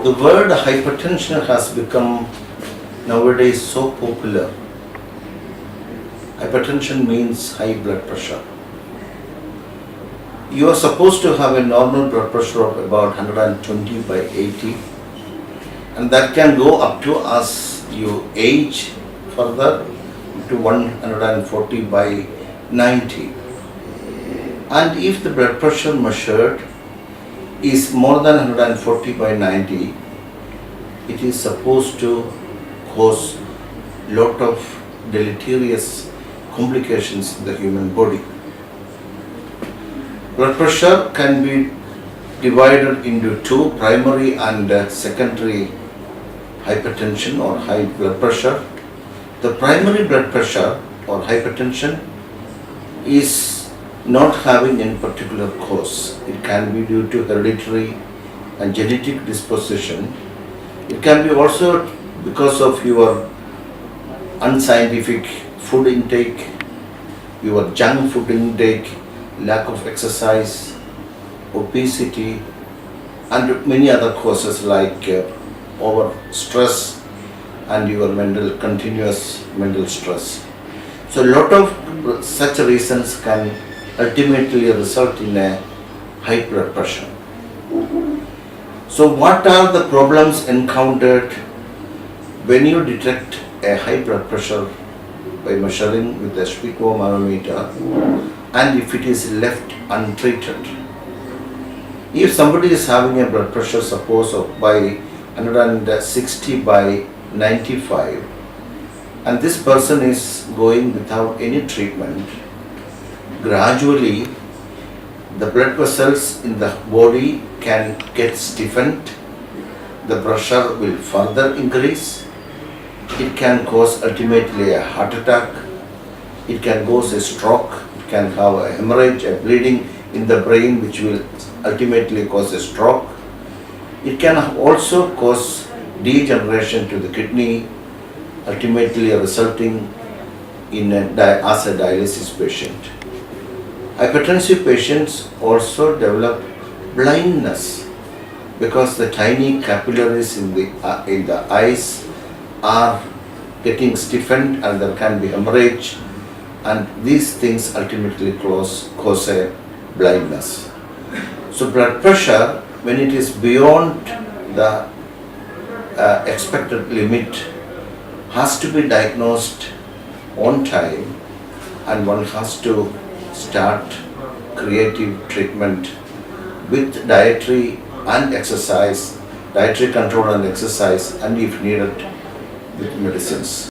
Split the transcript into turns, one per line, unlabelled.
The word hypertension has become nowadays so popular. Hypertension means high blood pressure. You are supposed to have a normal blood pressure of about 120 by 80, and that can go up to, as you age further, to 140 by 90. And if the blood pressure measured is more than 140 by 90, it is supposed to cause lot of deleterious complications in the human body. Blood pressure can be divided into two: primary and secondary hypertension or high blood pressure. The primary blood pressure or hypertension is not having any particular cause. It can be due to hereditary and genetic disposition. It can be also because of your unscientific food intake, your junk food intake, lack of exercise, obesity, and many other causes like over stress and your continuous mental stress. So a lot of such reasons can ultimately result in a high blood pressure. So what are the problems encountered when you detect a high blood pressure by measuring with a sphygmomanometer, and if it is left untreated? If somebody is having a blood pressure, suppose of by 160 by 95, and this person is going without any treatment, gradually the blood vessels in the body can get stiffened, the pressure will further increase, it can cause ultimately a heart attack, it can cause a stroke, it can have a hemorrhage, a bleeding in the brain which will ultimately cause a stroke. It can also cause degeneration to the kidney, ultimately resulting in as a dialysis patient. Hypertensive patients also develop blindness because the tiny capillaries in the eyes are getting stiffened and there can be hemorrhage, and these things ultimately cause a blindness. So blood pressure, when it is beyond the expected limit, has to be diagnosed on time, and one has to start creative treatment with dietary control and exercise, and if needed with medicines.